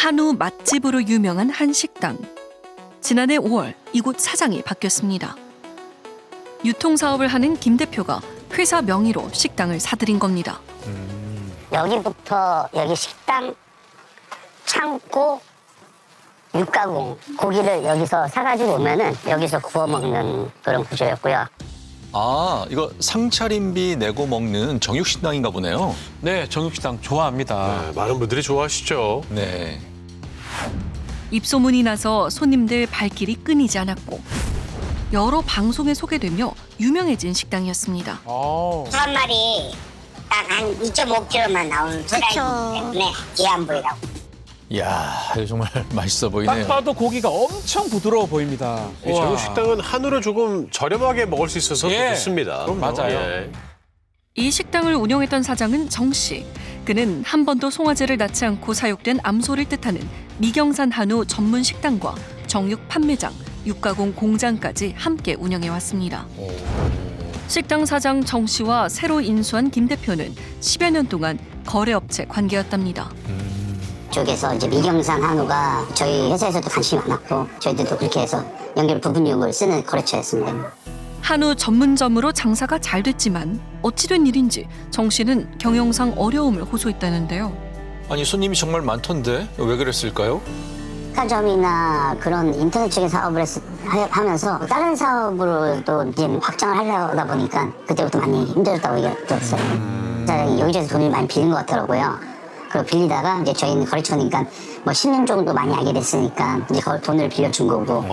한우 맛집으로 유명한 한 식당. 지난해 5월 이곳 사장이 바뀌었습니다. 유통사업을 하는 김 대표가 회사 명의로 식당을 사들인 겁니다. 여기부터 여기 식당, 창고, 육가공 고기를 여기서 사가지고 오면은 여기서 구워 먹는 그런 구조였고요. 아, 이거 상차림비 내고 먹는 정육식당인가 보네요. 네, 정육식당 좋아합니다. 네, 많은 분들이 좋아하시죠. 네. 입소문이 나서 손님들 발길이 끊이지 않았고 여러 방송에 소개되며 유명해진 식당이었습니다. 한 마리 딱 한 2.5kg만 나오는 프라이기 때문에 뒤안 보이라고. 이야, 이거 정말 맛있어 딱 보이네요. 봐도 고기가 엄청 부드러워 보입니다. 이 정육식당은 한우를 조금 저렴하게 먹을 수 있어서 예, 좋습니다. 맞아요. 예. 이 식당을 운영했던 사장은 정 씨. 그는 한 번도 송아지를 낳지 않고 사육된 암소를 뜻하는 미경산 한우 전문 식당과 정육 판매장, 육가공 공장까지 함께 운영해왔습니다. 식당 사장 정 씨와 새로 인수한 김 대표는 10여 년 동안 거래업체 관계였답니다. 쪽에서 이제 미경산 한우가 저희 회사에서도 관심이 많았고 저희들도 그렇게 해서 연결 부분육을 쓰는 거래처였습니다. 한우 전문점으로 장사가 잘 됐지만 어찌된 일인지 정 씨는 경영상 어려움을 호소했다는데요. 아니, 손님이 정말 많던데 왜 그랬을까요? 백화점이나 그런 인터넷 쪽의 사업을 하면서 다른 사업으로도 이제 확장을 하려다 보니까 그때부터 많이 힘들었다고 얘기가 들었어요. 여기저기서 돈을 많이 빌린 것 같더라고요. 그리고 빌리다가 이제 저희는 거래처니까 뭐 10년 정도 많이 알게 됐으니까 이제 돈을 빌려준 거고.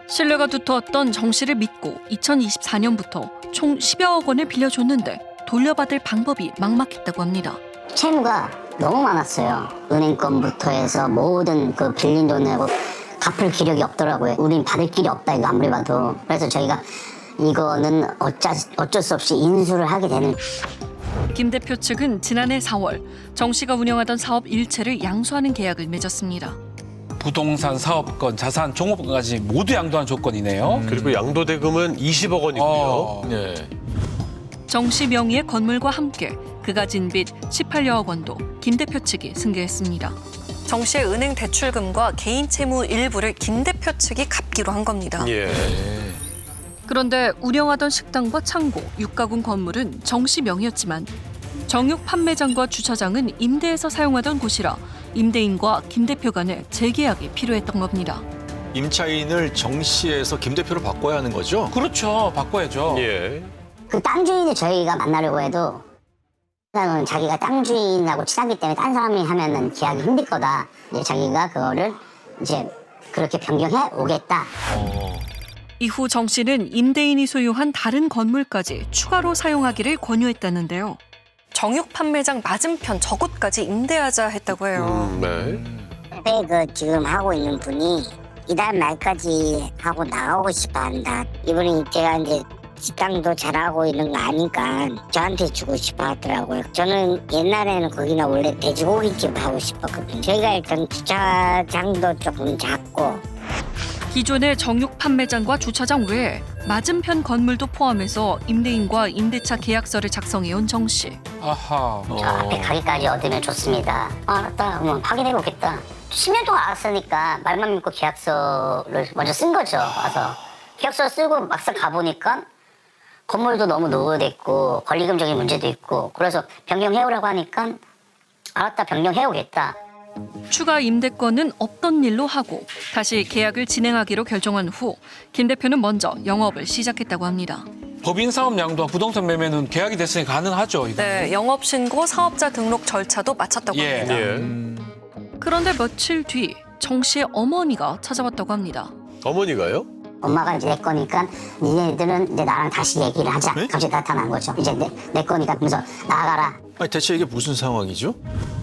신뢰가 두터웠던 정 씨를 믿고 2024년부터 총 10여억 원을 빌려줬는데 돌려받을 방법이 막막했다고 합니다. 채무가 너무 많았어요. 은행권부터 해서 모든 그 빌린 돈을 갚을 기력이 없더라고요. 우린 받을 길이 없다 이거 아무리 봐도. 그래서 저희가 이거는 어쩔 수 없이 인수를 하게 되는. 김 대표 측은 지난해 4월 정 씨가 운영하던 사업 일체를 양수하는 계약을 맺었습니다. 부동산, 사업권, 자산, 종업권까지 모두 양도한 조건이네요. 그리고 양도대금은 20억 원이고요. 네. 정 씨 명의의 건물과 함께 그가 진 빚 18여억 원도 김 대표 측이 승계했습니다. 정 씨의 은행 대출금과 개인 채무 일부를 김 대표 측이 갚기로 한 겁니다. 예. 그런데 운영하던 식당과 창고, 육가공 건물은 정 씨 명의였지만 정육 판매장과 주차장은 임대해서 사용하던 곳이라 임대인과 김 대표 간의 재계약이 필요했던 겁니다. 임차인을 정 씨에서 김 대표로 바꿔야 하는 거죠? 그렇죠. 바꿔야죠. 예. 그 땅 주인을 저희가 만나려고 해도 사람은 자기가 땅 주인하고 친하기 때문에 딴 사람이 하면은 계약이 힘들 거다. 이제 자기가 그거를 이제 그렇게 변경해 오겠다. 이후 정 씨는 임대인이 소유한 다른 건물까지 추가로 사용하기를 권유했다는데요. 정육 판매장 맞은편 저곳까지 임대하자 했다고 해요. 네. 그 지금 하고 있는 분이 이달 말까지 하고 나가고 싶어 한다. 이분이 제가 이제 식당도 잘하고 있는 거 아니까 저한테 주고 싶어 하더라고요. 저는 옛날에는 거기나 원래 돼지고기집 하고 싶었거든요. 저희가 일단 주차장도 조금 작고 기존의 정육 판매장과 주차장 외에 맞은편 건물도 포함해서 임대인과 임대차 계약서를 작성해온 정 씨. 아하. 저 앞에 가게까지 얻으면 좋습니다. 알았다. 그럼 확인해보겠다. 10년 동안 알았으니까 말만 믿고 계약서를 먼저 쓴 거죠. 와서 계약서 쓰고 막상 가보니까 건물도 너무 노후됐고 권리금적인 문제도 있고 그래서 변경해오라고 하니까 알았다. 변경해오겠다. 추가 임대권은 없던 일로 하고 다시 계약을 진행하기로 결정한 후 김 대표는 먼저 영업을 시작했다고 합니다. 법인 사업 양도와 부동산 매매는 계약이 됐으니 가능하죠. 이거. 네, 영업 신고, 사업자 등록 절차도 마쳤다고 예. 합니다. 예. 그런데 며칠 뒤 정 씨의 어머니가 찾아왔다고 합니다. 어머니가요? 엄마가 이제 내 거니까 니네들은 이제 나랑 다시 얘기를 하자. 네? 갑자기 나타난 거죠. 이제 내 거니까 그래서 나가라. 아니, 대체 이게 무슨 상황이죠?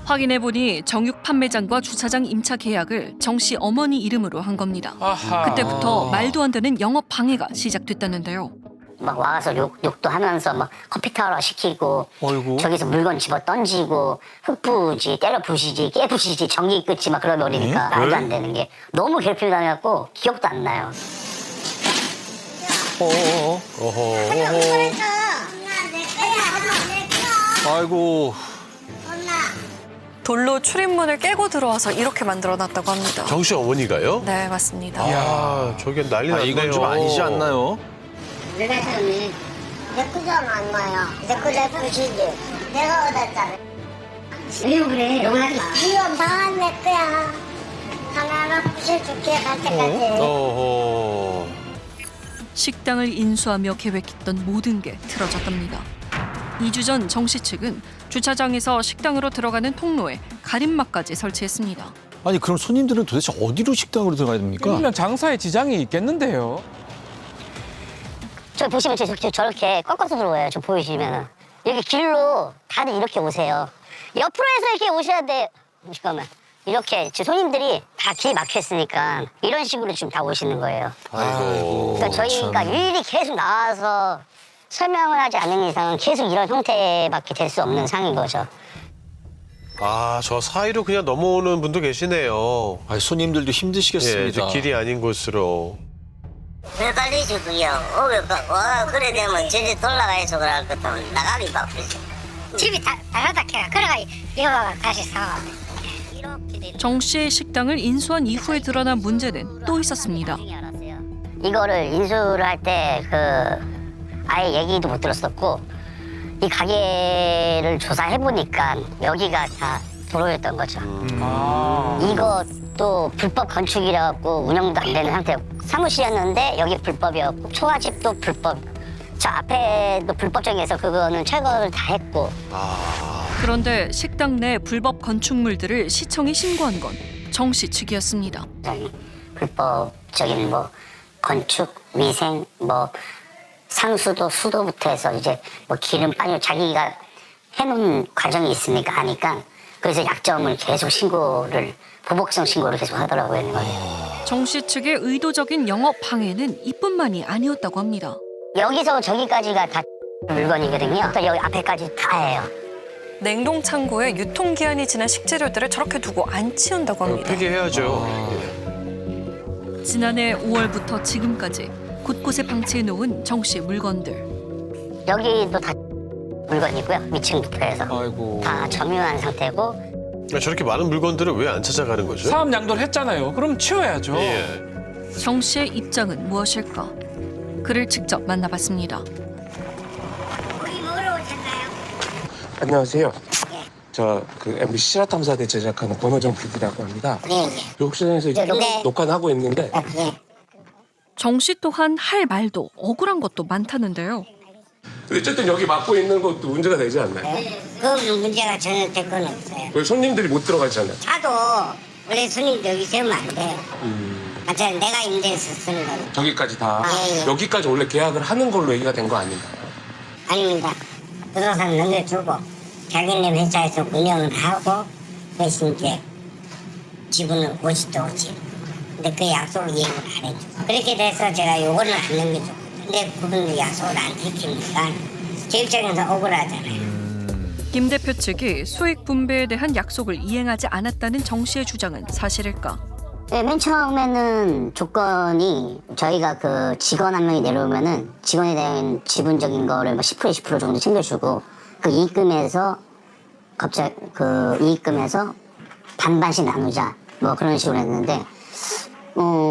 확인해보니 정육 판매장과 주차장 임차 계약을 정 씨 어머니 이름으로 한 겁니다. 아하. 그때부터 말도 안 되는 영업 방해가 시작됐다는데요. 막 와서 욕도 하면서 막 커피 타러 시키고 어이구. 저기서 물건 집어 던지고 흙부지 때려 부시지 깨부시지 전기 끊지 막 그러버리니까 말도 안 되는 게 너무 괴롭힘 당해갖고 기억도 안 나요. 어허. 아이고. 돌로 출입문을 깨고 들어와서 이렇게 만들어놨다고 합니다. 정 씨 어머니가요? 네, 맞습니다. 아, 저게 난리 났네요. 이건 좀 아니지 않나요? 내가 처음에 내 거잖아 안 나요. 내 거잘 부시지. 내가 얻었잖아. 왜 그래? 용하지 마. 이거 다내 거야. 하나하나 부셔줄게 갈 때까지. 어허. 식당을 인수하며 계획했던 모든 게 틀어졌답니다. 2주 전 정 씨 측은 주차장에서 식당으로 들어가는 통로에 가림막까지 설치했습니다. 아니 그럼 손님들은 도대체 어디로 식당으로 들어가야 됩니까? 그러면 장사에 지장이 있겠는데요. 저 보시면 저렇게 꺾어서 들어와요. 저 보이시면 여기 길로 다들 이렇게 오세요. 옆으로 해서 이렇게 오셔야 돼. 잠깐만. 이렇게 저 손님들이 다 길 막혔으니까 이런 식으로 지금 다 오시는 거예요. 아이고. 그러니까 저희가 일일이 계속 나와서 설명을 하지 않는 이상은 계속 이런 형태밖에 될 수 없는 상인 거죠. 아, 저 사이로 그냥 넘어오는 분도 계시네요. 아니, 손님들도 예, 힘드시겠습니다. 저 길이 아닌 곳으로. 헷갈리시고요. 그래 되면 전체 돌아가서 그럴 것도 나가기 바쁘죠. 집이 다 달라닥해가 그래가 이거 다시 사와. 정 씨의 식당을 인수한 이후에 드러난 문제는 또 있었습니다. 이거를 인수를 할 때 아예 얘기도 못 들었었고 이 가게를 조사해 보니까 여기가 다 도로였던 거죠. 이것도 불법 건축이라 갖고 운영도 안 되는 상태였고 사무실이었는데 여기 불법이었고 초가집도 불법. 저 앞에도 불법적이어서 그거는 철거를 다 했고. 그런데 식당 내 불법 건축물들을 시청에 신고한 건 정 씨 측이었습니다. 불법적인 뭐 건축, 위생, 뭐 상수도, 수도부터 해서 이제 뭐 기름, 빠져 자기가 해놓은 과정이 있으니까 하니까 그래서 약점을 계속 보복성 신고를 계속 하더라고요. 정 씨 측의 의도적인 영업 방해는 이뿐만이 아니었다고 합니다. 여기서 저기까지가 다 물건이거든요. 또 여기 앞에까지 다예요. 냉동 창고에 유통기한이 지난 식재료들을 저렇게 두고 안 치운다고 합니다. 폐기해야죠. 지난해 5월부터 지금까지 곳곳에 방치해 놓은 정 씨 물건들. 여기도 다 물건이고요. 위층부터 해서 아이고. 다 점유한 상태고. 저렇게 많은 물건들을 왜 안 찾아가는 거죠? 사업 양도를 했잖아요. 그럼 치워야죠. 예. 정 씨의 입장은 무엇일까? 그를 직접 만나봤습니다. 우리 먹으러 오셨나요? 안녕하세요. 저 그 MBC 실화탐사대 제작하는 권호정 PD라고 합니다. 네. 욕실에서 이제 네. 녹화는 하고 있는데 네. 정 씨 또한 할 말도 억울한 것도 많다는데요. 어쨌든 여기 막고 있는 것도 문제가 되지 않나요? 그 문제가 전혀 될 건 없어요. 왜 손님들이 못 들어가잖아요. 차도 원래 손님들 여기 세우면 안 돼요. 내가 임대해서 쓰는 거는. 저기까지 다 예. 여기까지 원래 계약을 하는 걸로 얘기가 된 거 아닌가요? 아닙니다. 부동산 넘겨주고 자기네 회사에서 운영을 하고 대신 이제 지분은 50도 50. 근데 그 약속을 이행을 안 해줘. 그렇게 돼서 제가 요거는 안 넘겨줬거든요. 근데 그분도 약속을 안 지키니까 제 입장에서 억울하잖아요. 김 대표 측이 수익 분배에 대한 약속을 이행하지 않았다는 정 씨의 주장은 사실일까? 네, 맨 처음에는 조건이 저희가 그 직원 한 명이 내려오면은 직원에 대한 지분적인 거를 뭐 10% 20% 정도 챙겨주고 그 이익금에서 갑자기 그 이익금에서 반반씩 나누자 뭐 그런 식으로 했는데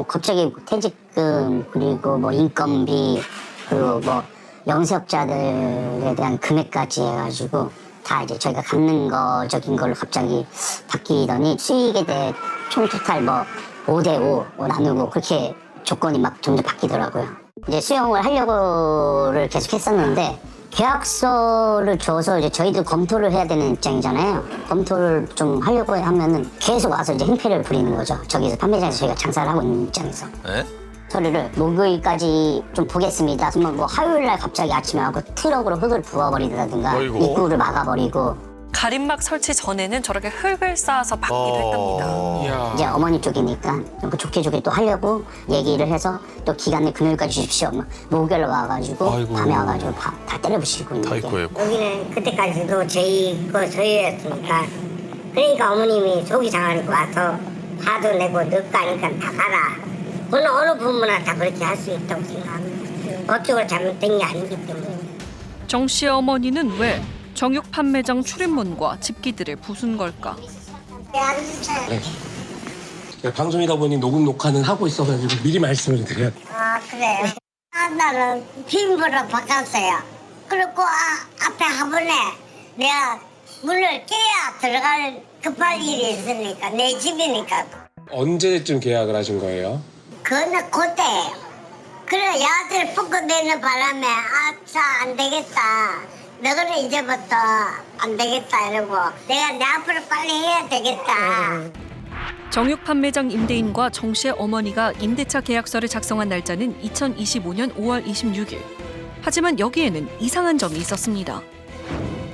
갑자기 퇴직금 그리고 뭐 인건비 그리고 뭐 영세업자들에 대한 금액까지 해가지고 다 이제 저희가 갚는 거적인 걸로 갑자기 바뀌더니 수익에 대해 총 토탈 뭐 5대5 나누고 그렇게 조건이 막 점점 바뀌더라고요. 이제 수용을 하려고를 계속 했었는데 계약서를 줘서 이제 저희도 검토를 해야 되는 입장이잖아요. 검토를 좀 하려고 하면은 계속 와서 이제 행패를 부리는 거죠. 저기서 판매장에서 저희가 장사를 하고 있는 입장에서. 네? 서류를 목요일까지 좀 보겠습니다. 그러면 뭐 화요일 날 갑자기 아침에 와서 트럭으로 흙을 부어버리다든가 어이구. 입구를 막아버리고 가림막 설치 전에는 저렇게 흙을 쌓아서 막기도 했답니다. 이야. 이제 어머니 쪽이니까 그 좋게 또 하려고 얘기를 해서 또 기간을 금요일까지 주십시오. 목요일 와가지고 아이고. 밤에 와가지고 다 때려부시고 있는 다 게. 있고요. 여기는 그때까지도 저희 거 소유였으니까 그러니까 어머님이 속이 상하니까 와서 화도 내고 늦가니까 다 가라. 어느 부분은 다 그렇게 할 수 있다고 생각합니다. 법적으로 잘못된 게 아니기 때문에. 정 씨의 어머니는 왜 정육 판매장 출입문과 집기들을 부순 걸까? 앉으세요. 네, 방송이다 보니 녹화는 하고 있어가지고 미리 말씀을 드려요. 아, 그래요? 나는 빈부로 바꿨어요. 그리고 앞에 화분에 내가 문을 깨야 들어갈 급할 일이 있으니까 내 집이니까. 언제쯤 계약을 하신 거예요? 그거는 그때예요. 그래 야들 뻗어대는 바람에 안 되겠다. 너는 이제부터 안 되겠다 이러고 내가 내 앞으로 빨리 해야 되겠다. 정육 판매장 임대인과 정 씨의 어머니가 임대차 계약서를 작성한 날짜는 2025년 5월 26일. 하지만 여기에는 이상한 점이 있었습니다.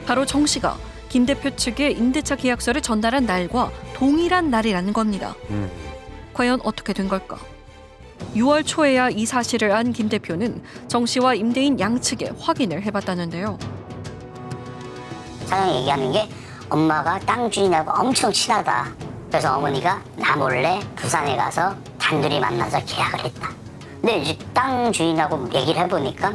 바로 정 씨가 김 대표 측에 임대차 계약서를 전달한 날과 동일한 날이라는 겁니다. 과연 어떻게 된 걸까? 6월 초에야 이 사실을 안 김 대표는 정 씨와 임대인 양측에 확인을 해봤다는데요. 사장이 얘기하는 게 엄마가 땅 주인하고 엄청 친하다. 그래서 어머니가 나 몰래 부산에 가서 단둘이 만나서 계약을 했다. 근데 이제 땅 주인하고 얘기를 해보니까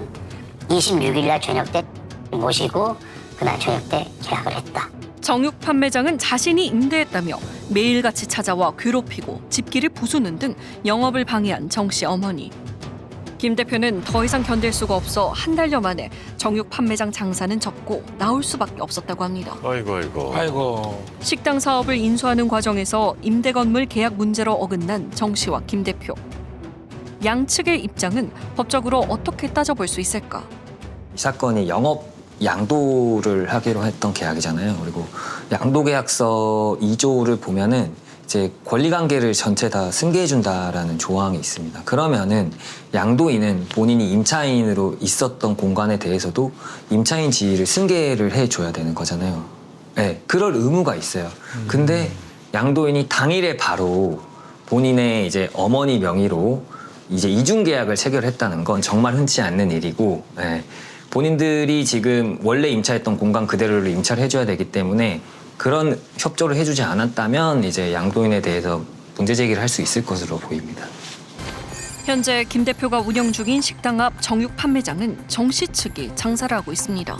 26일 날 저녁 때 모시고 그날 저녁 때 계약을 했다. 정육 판매장은 자신이 임대했다며 매일같이 찾아와 괴롭히고 집기를 부수는 등 영업을 방해한 정 씨 어머니. 김 대표는 더 이상 견딜 수가 없어 한 달여 만에 정육 판매장 장사는 접고 나올 수밖에 없었다고 합니다. 아이고. 식당 사업을 인수하는 과정에서 임대 건물 계약 문제로 어긋난 정 씨와 김 대표. 양측의 입장은 법적으로 어떻게 따져볼 수 있을까? 이 사건이 영업 양도를 하기로 했던 계약이잖아요. 그리고 양도계약서 2조를 보면은 이제 권리관계를 전체 다 승계해준다라는 조항이 있습니다. 그러면은 양도인은 본인이 임차인으로 있었던 공간에 대해서도 임차인 지위를 승계를 해줘야 되는 거잖아요. 네, 그럴 의무가 있어요. 근데 양도인이 당일에 바로 본인의 이제 어머니 명의로 이제 이중계약을 체결했다는 건 정말 흔치 않는 일이고, 네, 본인들이 지금 원래 임차했던 공간 그대로를 임차를 해줘야 되기 때문에 그런 협조를 해주지 않았다면 이제 양도인에 대해서 문제 제기를 할 수 있을 것으로 보입니다. 현재 김 대표가 운영 중인 식당 앞 정육 판매장은 정 씨 측이 장사를 하고 있습니다.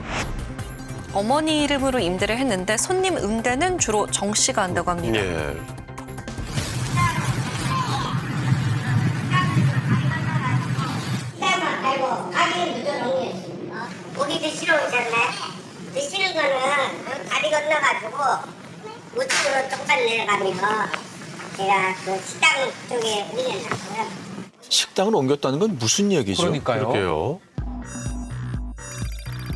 어머니 이름으로 임대를 했는데 손님 응대는 주로 정 씨가 한다고 합니다. 예. 아이고 가게를 늦어놓으셨습니다. 고기 드시러 오셨나요? 드시는 거는 다리 건너가지고 우측으로 조금 내려가면 제가 그 식당 쪽에 올려놨고요. 식당을 옮겼다는 건 무슨 얘기죠? 그러니까요. 그러게요.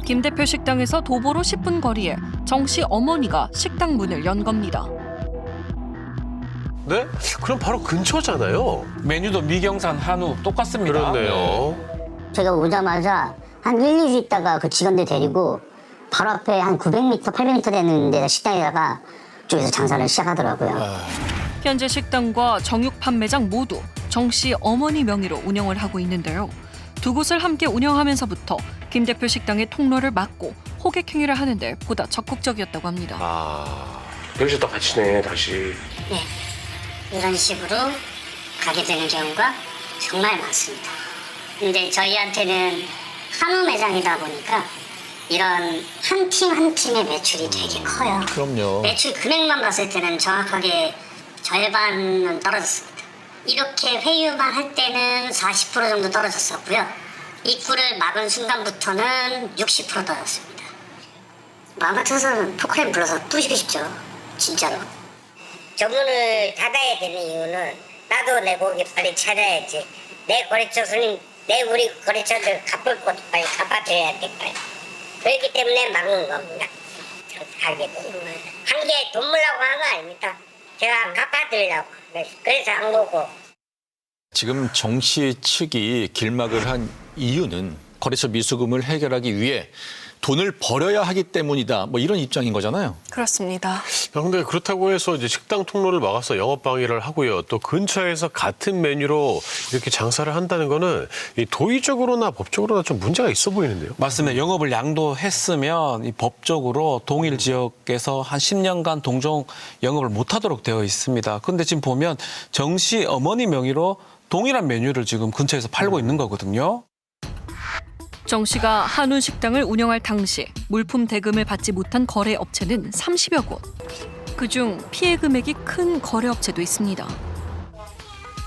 김 대표 식당에서 도보로 10분 거리에 정 씨 어머니가 식당 문을 연 겁니다. 네? 그럼 바로 근처잖아요. 메뉴도 미경산, 한우 똑같습니다. 그렇네요. 제가 오자마자 한 1, 2주 있다가 그 직원들 데리고 바로 앞에 한 900m, 800m 되는 데 식당에다가 쪽에서 장사를 시작하더라고요. 현재 식당과 정육 판매장 모두 정 씨 어머니 명의로 운영을 하고 있는데요. 두 곳을 함께 운영하면서부터 김 대표 식당의 통로를 막고 호객 행위를 하는데 보다 적극적이었다고 합니다. 여기서 또 같이네 다시. 네, 이런 식으로 가게 되는 경우가 정말 많습니다. 근데 저희한테는 한우 매장이다 보니까 이런 한 팀 한 팀의 매출이 되게 커요. 그럼요. 매출 금액만 봤을 때는 정확하게 절반은 떨어졌습니다. 이렇게 회유만 할 때는 40% 정도 떨어졌었고요. 입구를 막은 순간부터는 60% 떨어졌습니다. 마음 같아서는 포크레인 불러서 부시고 싶죠. 진짜로. 저 문을 닫아야 되는 이유는 나도 내 고기 빨리 찾아야지. 내 거래처 손님, 내 우리 거래처들 갚을 것도 빨리 갚아드려야 돼. 빨리. 그렇기 때문에 막는 겁니다. 가게 한 개 돈 물라고 한 거 아닙니까? 제가 갚아드리려고. 그래서 한 거고. 지금 정 씨 측이 길막을 한 이유는 거래처 미수금을 해결하기 위해 돈을 벌어야 하기 때문이다. 뭐 이런 입장인 거잖아요. 그렇습니다. 근데 그렇다고 해서 이제 식당 통로를 막아서 영업 방해를 하고요. 또 근처에서 같은 메뉴로 이렇게 장사를 한다는 거는 이 도의적으로나 법적으로나 좀 문제가 있어 보이는데요. 맞습니다. 영업을 양도했으면 이 법적으로 동일 지역에서 한 10년간 동종 영업을 못하도록 되어 있습니다. 그런데 지금 보면 정 씨 어머니 명의로 동일한 메뉴를 지금 근처에서 팔고 있는 거거든요. 정 씨가 한우 식당을 운영할 당시 물품 대금을 받지 못한 거래 업체는 30여 곳. 그중 피해 금액이 큰 거래업체도 있습니다.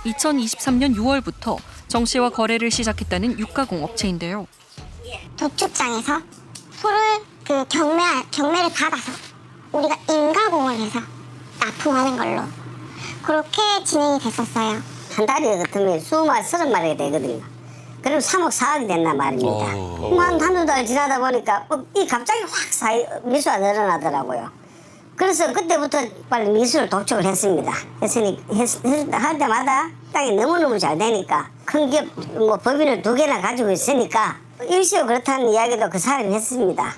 2023년 6월부터 정 씨와 거래를 시작했다는 육가공 업체인데요. 도축장에서 풀을 그 경매를 받아서 우리가 인가공을 해서 납품하는 걸로 그렇게 진행이 됐었어요. 한 달에 같으면 20마리, 30마리가 되거든요. 그럼 3억, 4억이 됐단 말입니다. 뭐 한두 달 지나다 보니까 이 갑자기 확 미수가 늘어나더라고요. 그래서 그때부터 빨리 미수를 도축을 했습니다. 할 때마다 땅이 너무너무 잘 되니까 큰 기업, 뭐 법인을 2개나 가지고 있으니까 일시로 그렇다는 이야기도 그 사람이 했습니다.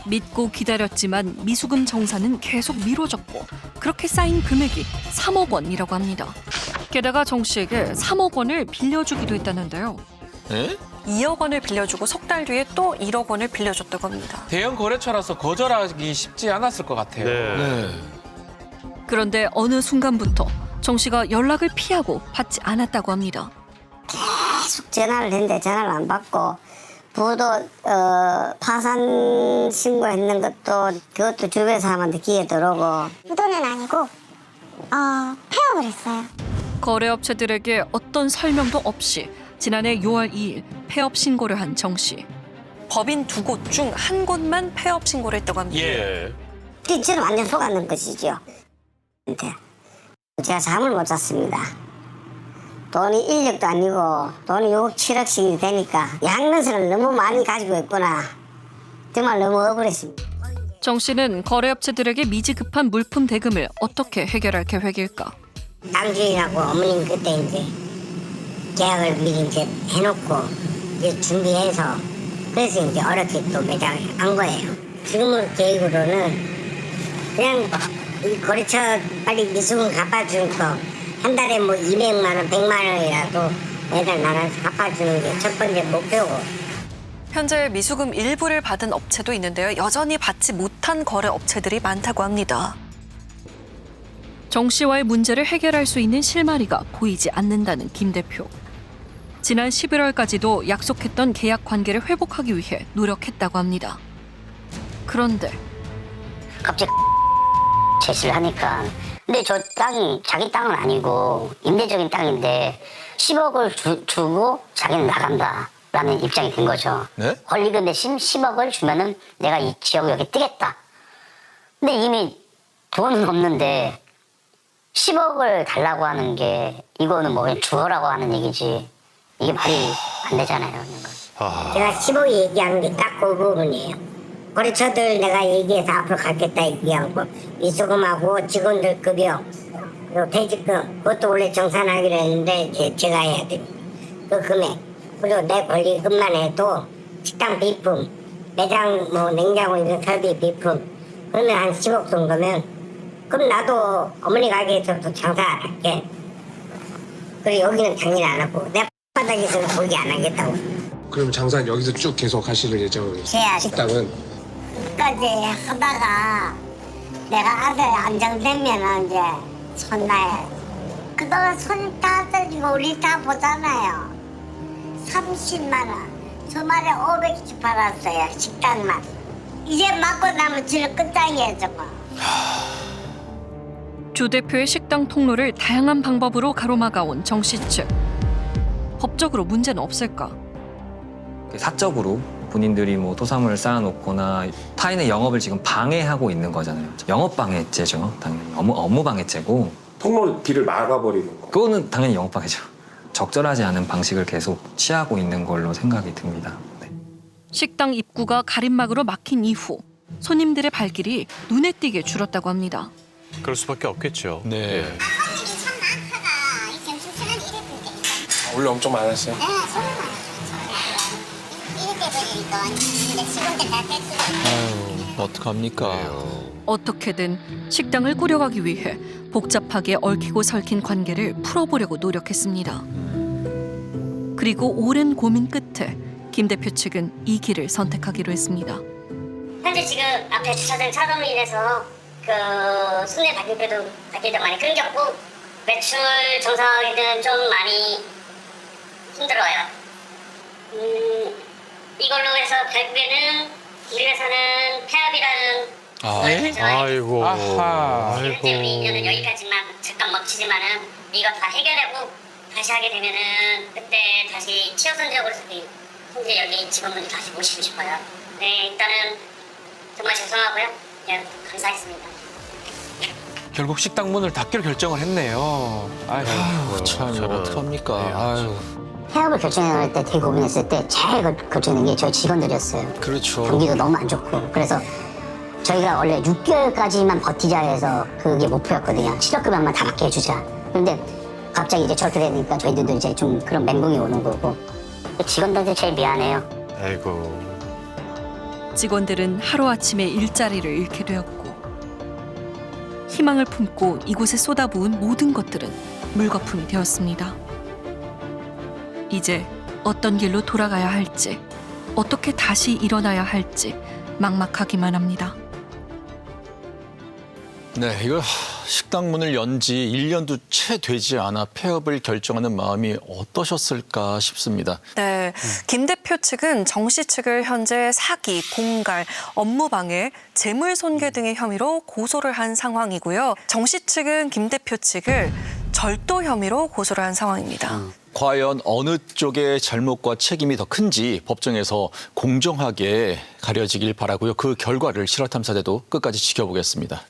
믿고 기다렸지만 미수금 정산은 계속 미뤄졌고 그렇게 쌓인 금액이 3억 원이라고 합니다. 게다가 정 씨에게 3억 원을 빌려주기도 했다는데요. 에? 2억 원을 빌려주고 석 달 뒤에 또 1억 원을 빌려줬다고 합니다. 대형 거래처라서 거절하기 쉽지 않았을 것 같아요. 네. 그런데 어느 순간부터 정 씨가 연락을 피하고 받지 않았다고 합니다. 계속 전화를 했는데 전화를 안 받고 부도 파산 신고했는 것도 그것도 주변 사람한테 기회 들어오고 부도는 아니고 폐업을 했어요. 거래업체들에게 어떤 설명도 없이 지난해 6월 2일 폐업 신고를 한 정 씨. 법인 2곳 중 한 곳만 폐업 신고를 했다고 합니다. 예. 저는 완전 속았는 것이죠. 근데 제가 잠을 못 잤습니다. 돈이 1억도 아니고 돈이 6억, 7억씩이 되니까 양면서는 너무 많이 가지고 있구나. 정말 너무 억울했습니다. 정 씨는 거래업체들에게 미지급한 물품 대금을 어떻게 해결할 계획일까? 땅 주인하고 어머님 그때 이제 계약을 미리 이제 해놓고 이제 준비해서 그래서 이제 어렵게 또 매장을 한 거예요. 지금은 계획으로는 그냥 이 거래처 빨리 미수금 갚아주는 거 한 달에 뭐 200만 원, 100만 원이라도 매달 나눠서 갚아주는 게 첫 번째 목표고. 현재 미수금 일부를 받은 업체도 있는데요. 여전히 받지 못한 거래 업체들이 많다고 합니다. 정 씨와의 문제를 해결할 수 있는 실마리가 보이지 않는다는 김 대표. 지난 11월까지도 약속했던 계약 관계를 회복하기 위해 노력했다고 합니다. 그런데 갑자기 제시를 하니까 근데 저 땅이 자기 땅은 아니고 임대적인 땅인데 10억을 주고 자기는 나간다라는 입장이 된 거죠. 네? 권리금 대신 10억을 주면은 내가 이 지역 여기 뜨겠다. 근데 이미 돈은 없는데 10억을 달라고 하는 게 이거는 뭐 그냥 주어라고 하는 얘기지 이게 말이 안 되잖아요. 제가 10억 얘기한 게 딱 그 부분이에요. 거래처들 내가 얘기해서 앞으로 갖겠다 얘기한 거 미수금하고 직원들 급여 그리고 퇴직금 그것도 원래 정산하기로 했는데 제가 해야 됩니다. 그 금액 그리고 내 권리금만 해도 식당 비품 매장 뭐 냉장고 이런 설비 비품 그러면 한 10억 정도면 그럼 나도 어머니 가게에서도 장사 안 할게. 그리고 여기는 당연히 안 하고 내 바닥에서는 거기 안 하겠다고. 그럼 장사는 여기서 쭉 계속 하실 예정이세요? 해야죠. 식당은? 까지 하다가 내가 아들 안정되면 이제 손 놔야 그동안 손 다 들리고 우리 다 보잖아요. 30만 원 주말에 500씩 팔았어요. 식당만. 이제 맞고 나면 지금 끝장이에요. 저거. 주 대표의 식당 통로를 다양한 방법으로 가로막아온 정 씨 측. 법적으로 문제는 없을까? 사적으로 본인들이 뭐 토사물을 쌓아놓거나 타인의 영업을 지금 방해하고 있는 거잖아요. 영업방해죄죠. 당연히 업무방해죄고. 통로 길을 막아버리는 거. 그거는 당연히 영업방해죠. 적절하지 않은 방식을 계속 취하고 있는 걸로 생각이 듭니다. 네. 식당 입구가 가림막으로 막힌 이후 손님들의 발길이 눈에 띄게 줄었다고 합니다. 그럴 수밖에 없겠죠. 네. 예. 원래 엄청 많았어요. 아유, 어떡합니까? 어떻게든 식당을 꾸려가기 위해 복잡하게 얽히고 설킨 관계를 풀어보려고 노력했습니다. 그리고 오랜 고민 끝에 김 대표 측은 이 길을 선택하기로 했습니다. 현재 지금 앞에 주차된 차로로 인해서 그 순회 바뀔 때도 많이 끊겼고 매출 정상화하기는 좀 많이 힘들어요. 이걸로 해서 결국에는 우리 회사는 폐업이라는 아이고. 아하. 현재 우리 인연은 여기까지만 잠깐 멈추지만은 이거 다 해결하고 다시 하게 되면은 그때 다시 치어선적으로 현재 여기 직원분들 다시 모시고 싶어요. 네, 일단은 정말 죄송하고요. 네, 감사했습니다. 결국 식당 문을 닫기로 결정을 했네요. 아유, 참 이거 어떡합니까? 네, 아유. 폐업을 결정할 때 되게 고민했을 때 제일 결정된 게 저희 직원들이었어요. 그렇죠. 경기도 너무 안 좋고 그래서 저희가 원래 6개월까지만 버티자 해서 그게 목표였거든요. 실업급여만 다 받게 해주자. 그런데 갑자기 이제 저렇게 되니까 저희들도 이제 좀 그런 멘붕이 오는 거고 직원들한테 제일 미안해요. 아이고. 직원들은 하루아침에 일자리를 잃게 되었고 희망을 품고 이곳에 쏟아부은 모든 것들은 물거품이 되었습니다. 이제 어떤 길로 돌아가야 할지, 어떻게 다시 일어나야 할지 막막하기만 합니다. 네, 이거 식당 문을 연 지 1년도 채 되지 않아 폐업을 결정하는 마음이 어떠셨을까 싶습니다. 네, 김 대표 측은 정 씨 측을 현재 사기, 공갈, 업무방해, 재물손괴 등의 혐의로 고소를 한 상황이고요. 정 씨 측은 김 대표 측을 절도 혐의로 고소를 한 상황입니다. 과연 어느 쪽의 잘못과 책임이 더 큰지 법정에서 공정하게 가려지길 바라고요. 그 결과를 실화탐사대도 끝까지 지켜보겠습니다.